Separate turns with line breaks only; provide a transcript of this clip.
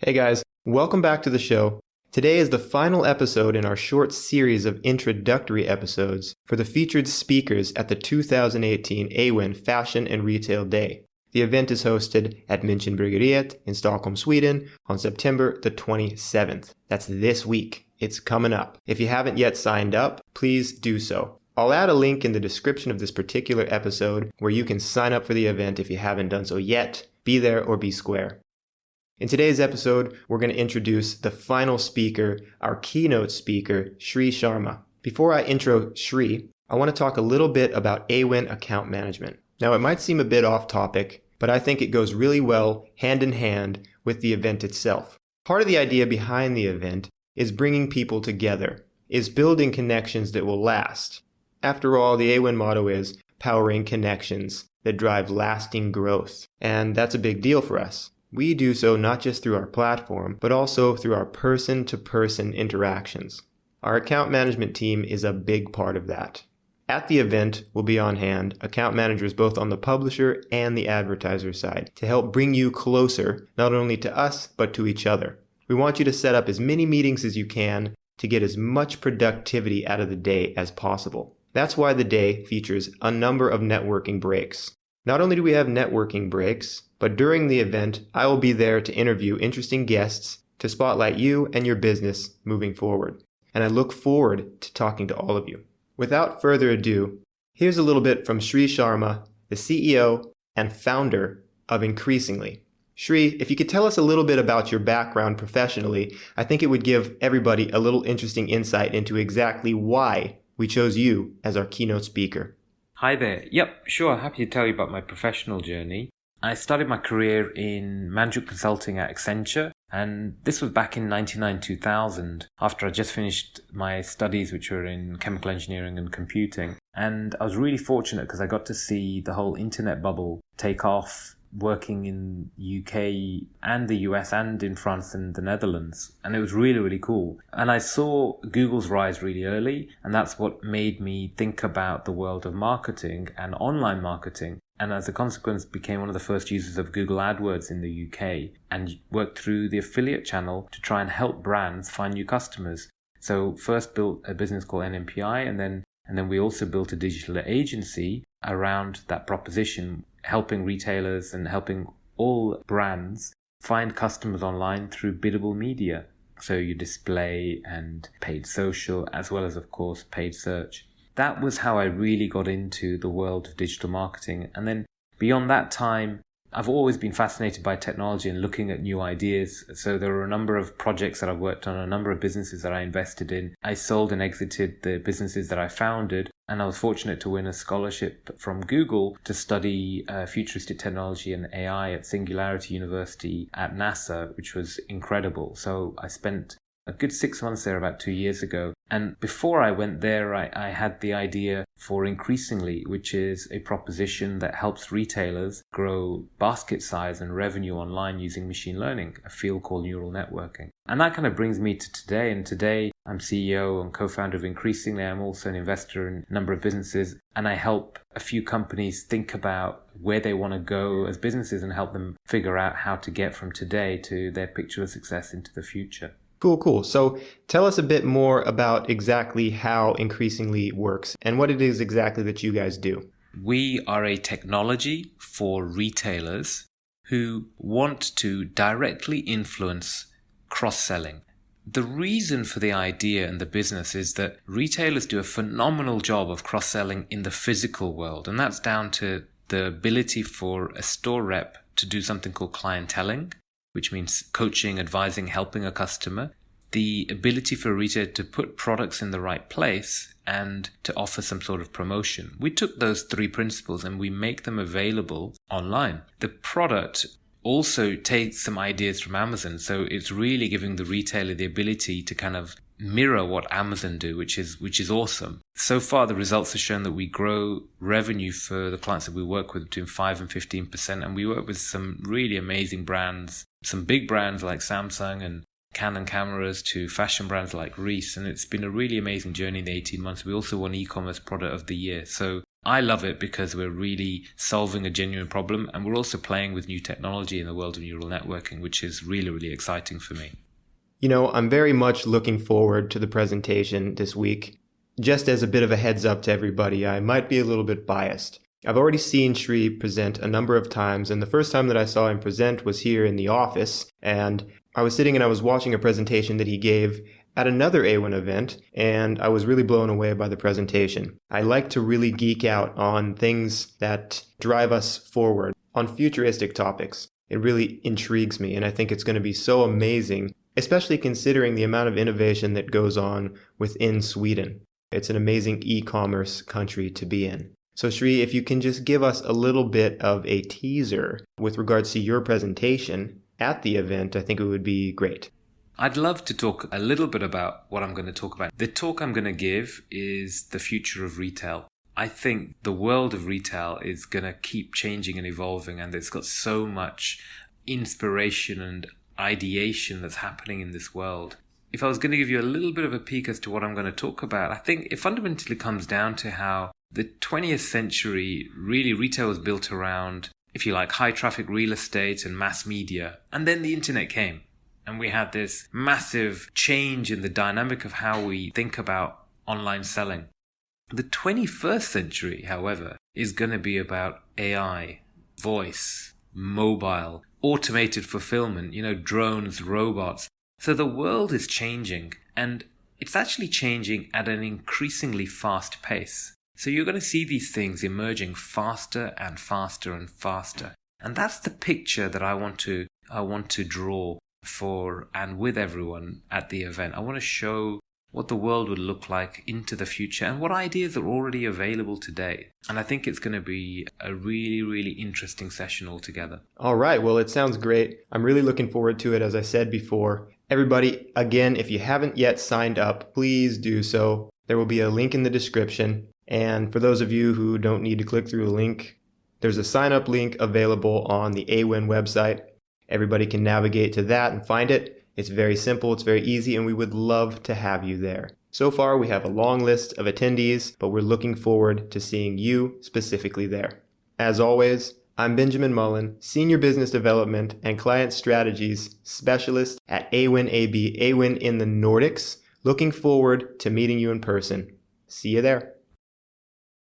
Hey guys, welcome back to the show. Today is the final episode in our short series of introductory episodes for the featured speakers at the 2018 Awin Fashion and Retail Day. The event is hosted at Münchenbryggeriet in Stockholm, Sweden on September the 27th. That's this week. It's coming up. If you haven't yet signed up, please do so. I'll add a link in the description of this particular episode where you can sign up for the event if you haven't done so yet. Be there or be square. In today's episode, we're going to introduce the final speaker, our keynote speaker, Sri Sharma. Before I intro Sri, I want to talk a little bit about Awin account management. Now, it might seem a bit off topic, but I think it goes really well hand in hand with the event itself. Part of the idea behind the event is bringing people together, is building connections that will last. After all, the Awin motto is powering connections that drive lasting growth, and that's a big deal for us. We do so not just through our platform, but also through our person-to-person interactions. Our account management team is a big part of that. At the event will be on hand account managers both on the publisher and the advertiser side to help bring you closer, not only to us, but to each other. We want you to set up as many meetings as you can to get as much productivity out of the day as possible. That's why the day features a number of networking breaks. Not only do we have networking breaks, but during the event, I will be there to interview interesting guests to spotlight you and your business moving forward. And I look forward to talking to all of you. Without further ado, here's a little bit from Sri Sharma, the CEO and founder of Increasingly. Sri, if you could tell us a little bit about your background professionally, I think it would give everybody a little interesting insight into exactly why we chose you as our keynote speaker.
Hi there. Yep, sure. Happy to tell you about my professional journey. I started my career in management consulting at Accenture, and this was back in 1999-2000, after I just finished my studies, which were in chemical engineering and computing. And I was really fortunate because I got to see the whole internet bubble take off, working in UK and the US and in France and the Netherlands. And it was really, really cool. And I saw Google's rise really early, and that's what made me think about the world of marketing and online marketing. And as a consequence, became one of the first users of Google AdWords in the UK and worked through the affiliate channel to try and help brands find new customers. So first built a business called NMPI, and then we also built a digital agency around that proposition, helping retailers and helping all brands find customers online through biddable media. So your display and paid social, as well as, of course, paid search. That was how I really got into the world of digital marketing. And then beyond that time, I've always been fascinated by technology and looking at new ideas. So there were a number of projects that I've worked on, a number of businesses that I invested in. I sold and exited the businesses that I founded, and I was fortunate to win a scholarship from Google to study futuristic technology and AI at Singularity University at NASA, which was incredible. So I spent a good 6 months there about 2 years ago. And before I went there, I had the idea for Increasingly, which is a proposition that helps retailers grow basket size and revenue online using machine learning, a field called neural networking. And that kind of brings me to today. And today I'm CEO and co-founder of Increasingly. I'm also an investor in a number of businesses, and I help a few companies think about where they want to go as businesses and help them figure out how to get from today to their picture of success into the future.
Cool. So tell us a bit more about exactly how Increasingly works and what it is exactly that you guys do.
We are a technology for retailers who want to directly influence cross-selling. The reason for the idea and the business is that retailers do a phenomenal job of cross-selling in the physical world, and that's down to the ability for a store rep to do something called clienteling, which means coaching, advising, helping a customer, the ability for a retailer to put products in the right place and to offer some sort of promotion. We took those three principles and we make them available online. The product also takes some ideas from Amazon, so it's really giving the retailer the ability to kind of mirror what Amazon do, which is awesome. So far, the results have shown that we grow revenue for the clients that we work with between 5 and 15%, and we work with some really amazing brands, some big brands like Samsung and Canon cameras to fashion brands like Reiss, and it's been a really amazing journey in the 18 months. We also won e-commerce product of the year. So I love it because we're really solving a genuine problem, and we're also playing with new technology in the world of neural networking, which is really, really exciting for me.
I'm very much looking forward to the presentation this week. Just as a bit of a heads up to everybody, I might be a little bit biased. I've already seen Sri present a number of times, and the first time that I saw him present was here in the office, and I was sitting and I was watching a presentation that he gave at another Awin event, and I was really blown away by the presentation. I like to really geek out on things that drive us forward, on futuristic topics. It really intrigues me, and I think it's going to be so amazing, especially considering the amount of innovation that goes on within Sweden. It's an amazing e-commerce country to be in. So Sri, if you can just give us a little bit of a teaser with regards to your presentation at the event, I think it would be great.
I'd love to talk a little bit about what I'm going to talk about. The talk I'm going to give is the future of retail. I think the world of retail is going to keep changing and evolving, and it's got so much inspiration and ideation that's happening in this world. If I was going to give you a little bit of a peek as to what I'm going to talk about, I think it fundamentally comes down to how the 20th century, really retail was built around, if you like, high traffic real estate and mass media. And then the internet came. And we had this massive change in the dynamic of how we think about online selling. The 21st century, however, is going to be about AI, voice, mobile, automated fulfillment, drones, robots. So the world is changing, and it's actually changing at an increasingly fast pace. So you're going to see these things emerging faster and faster and faster. And that's the picture that I want to draw for and with everyone at the event. I want to show what the world would look like into the future and what ideas are already available today. And I think it's going to be a really, really interesting session altogether.
All right. Well, it sounds great. I'm really looking forward to it, as I said before. Everybody, again, if you haven't yet signed up, please do so. There will be a link in the description. And for those of you who don't need to click through the link, there's a sign-up link available on the Awin website. Everybody can navigate to that and find it. It's very simple, it's very easy, and we would love to have you there. So far, we have a long list of attendees, but we're looking forward to seeing you specifically there. As always, I'm Benjamin Mullen, Senior Business Development and Client Strategies Specialist at Awin AB, Awin in the Nordics. Looking forward to meeting you in person. See you there.